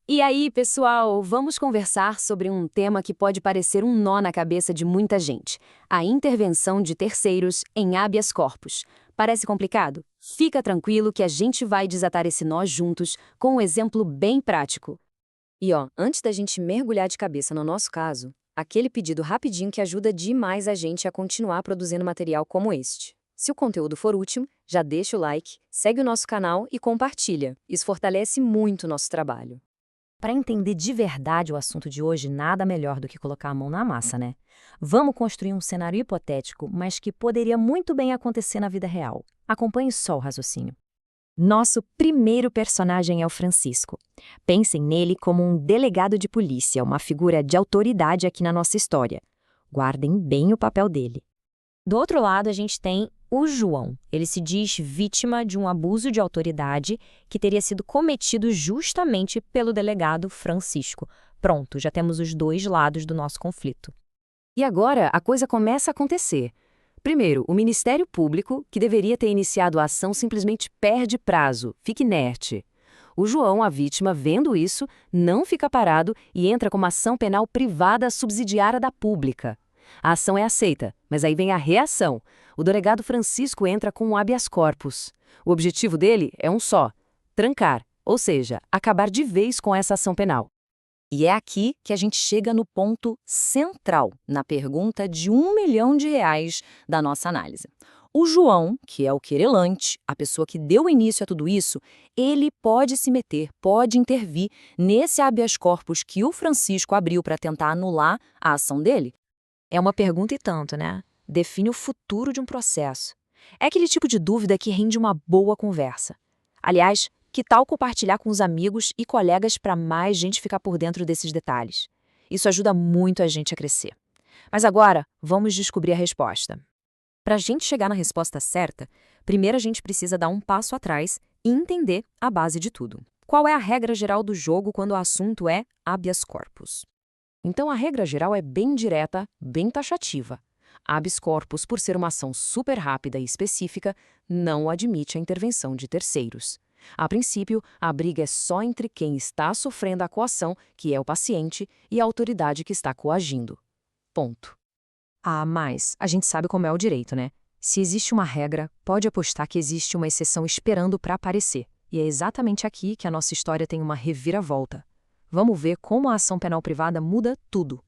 E aí, pessoal, vamos conversar sobre um tema que pode parecer um nó na cabeça de muita gente: a intervenção de terceiros em habeas corpus. Parece complicado? Fica tranquilo que a gente vai desatar esse nó juntos com um exemplo bem prático. E antes da gente mergulhar de cabeça no nosso caso, aquele pedido rapidinho que ajuda demais a gente a continuar produzindo material como este. Se o conteúdo for útil, já deixa o like, segue o nosso canal e compartilha. Isso fortalece muito o nosso trabalho. Para entender de verdade o assunto de hoje, nada melhor do que colocar a mão na massa, né? Vamos construir um cenário hipotético, mas que poderia muito bem acontecer na vida real. Acompanhe só o raciocínio. Nosso primeiro personagem é o Francisco. Pensem nele como um delegado de polícia, uma figura de autoridade aqui na nossa história. Guardem bem o papel dele. Do outro lado, a gente tem o João. Ele se diz vítima de um abuso de autoridade que teria sido cometido justamente pelo delegado Francisco. Pronto, já temos os dois lados do nosso conflito. E agora a coisa começa a acontecer. Primeiro, o Ministério Público, que deveria ter iniciado a ação, simplesmente perde prazo, fica inerte. O João, a vítima, vendo isso, não fica parado e entra com uma ação penal privada subsidiária da pública. A ação é aceita, mas aí vem a reação. O delegado Francisco entra com um habeas corpus. O objetivo dele é um só: trancar, ou seja, acabar de vez com essa ação penal. E é aqui que a gente chega no ponto central, na pergunta de R$ 1 milhão da nossa análise. O João, que é o querelante, a pessoa que deu início a tudo isso, ele pode se meter, pode intervir nesse habeas corpus que o Francisco abriu para tentar anular a ação dele? É uma pergunta e tanto, né? Define o futuro de um processo. É aquele tipo de dúvida que rende uma boa conversa. Aliás, que tal compartilhar com os amigos e colegas para mais gente ficar por dentro desses detalhes? Isso ajuda muito a gente a crescer. Mas agora, vamos descobrir a resposta. Para a gente chegar na resposta certa, primeiro a gente precisa dar um passo atrás e entender a base de tudo. Qual é a regra geral do jogo quando o assunto é habeas corpus? Então, a regra geral é bem direta, bem taxativa. Habeas corpus, por ser uma ação super rápida e específica, não admite a intervenção de terceiros. A princípio, a briga é só entre quem está sofrendo a coação, que é o paciente, e a autoridade que está coagindo. Ponto. Mas a gente sabe como é o direito, né? Se existe uma regra, pode apostar que existe uma exceção esperando para aparecer. E é exatamente aqui que a nossa história tem uma reviravolta. Vamos ver como a ação penal privada muda tudo.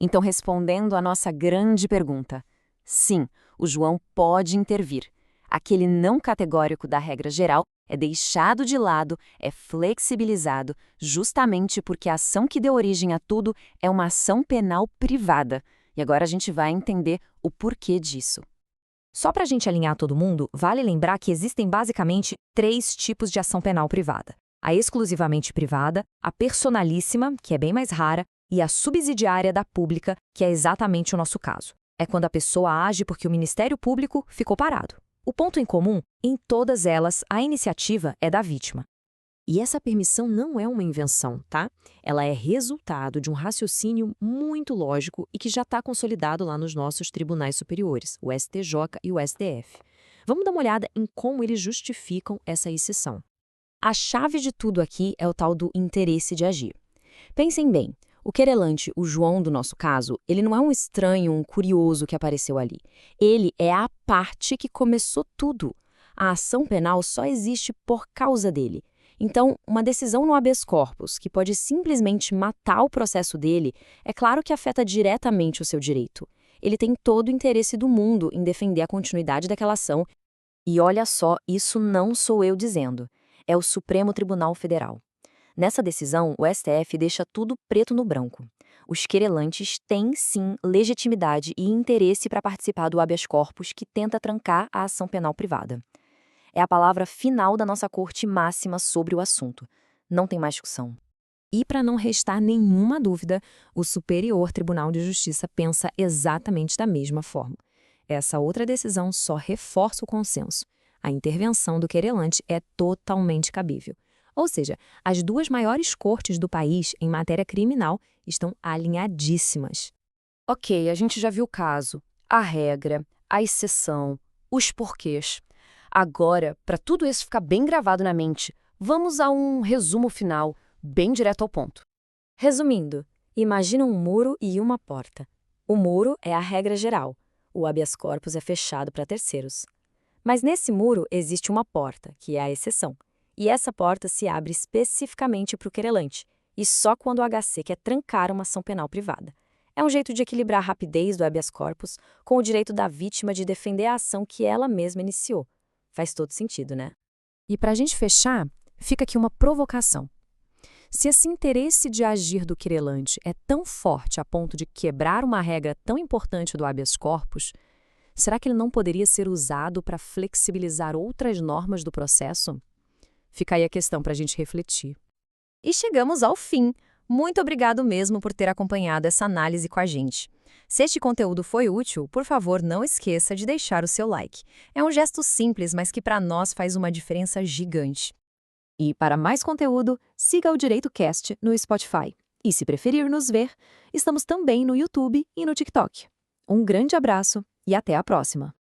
Então, respondendo à nossa grande pergunta, sim, o João pode intervir. Aquele não categórico da regra geral é deixado de lado, é flexibilizado, justamente porque a ação que deu origem a tudo é uma ação penal privada. E agora a gente vai entender o porquê disso. Só para a gente alinhar todo mundo, vale lembrar que existem basicamente 3 tipos de ação penal privada: a exclusivamente privada, a personalíssima, que é bem mais rara, e a subsidiária da pública, que é exatamente o nosso caso. É quando a pessoa age porque o Ministério Público ficou parado. O ponto em comum, em todas elas, a iniciativa é da vítima. E essa permissão não é uma invenção, tá? Ela é resultado de um raciocínio muito lógico e que já está consolidado lá nos nossos tribunais superiores, o STJ e o STF. Vamos dar uma olhada em como eles justificam essa exceção. A chave de tudo aqui é o tal do interesse de agir. Pensem bem, o querelante, o João do nosso caso, ele não é um estranho, um curioso que apareceu ali. Ele é a parte que começou tudo. A ação penal só existe por causa dele. Então, uma decisão no habeas corpus, que pode simplesmente matar o processo dele, é claro que afeta diretamente o seu direito. Ele tem todo o interesse do mundo em defender a continuidade daquela ação. E olha só, isso não sou eu dizendo. É o Supremo Tribunal Federal. Nessa decisão, o STF deixa tudo preto no branco. Os querelantes têm, sim, legitimidade e interesse para participar do habeas corpus que tenta trancar a ação penal privada. É a palavra final da nossa corte máxima sobre o assunto. Não tem mais discussão. E para não restar nenhuma dúvida, o Superior Tribunal de Justiça pensa exatamente da mesma forma. Essa outra decisão só reforça o consenso. A intervenção do querelante é totalmente cabível. Ou seja, as 2 maiores cortes do país em matéria criminal estão alinhadíssimas. Ok, a gente já viu o caso, a regra, a exceção, os porquês. Agora, para tudo isso ficar bem gravado na mente, vamos a um resumo final, bem direto ao ponto. Resumindo, imagina um muro e uma porta. O muro é a regra geral. O habeas corpus é fechado para terceiros. Mas nesse muro existe uma porta, que é a exceção. E essa porta se abre especificamente para o querelante, e só quando o HC quer trancar uma ação penal privada. É um jeito de equilibrar a rapidez do habeas corpus com o direito da vítima de defender a ação que ela mesma iniciou. Faz todo sentido, né? E para a gente fechar, fica aqui uma provocação. Se esse interesse de agir do querelante é tão forte a ponto de quebrar uma regra tão importante do habeas corpus, será que ele não poderia ser usado para flexibilizar outras normas do processo? Fica aí a questão para a gente refletir. E chegamos ao fim. Muito obrigado mesmo por ter acompanhado essa análise com a gente. Se este conteúdo foi útil, por favor, não esqueça de deixar o seu like. É um gesto simples, mas que para nós faz uma diferença gigante. E para mais conteúdo, siga o Direito Cast no Spotify. E se preferir nos ver, estamos também no YouTube e no TikTok. Um grande abraço e até a próxima!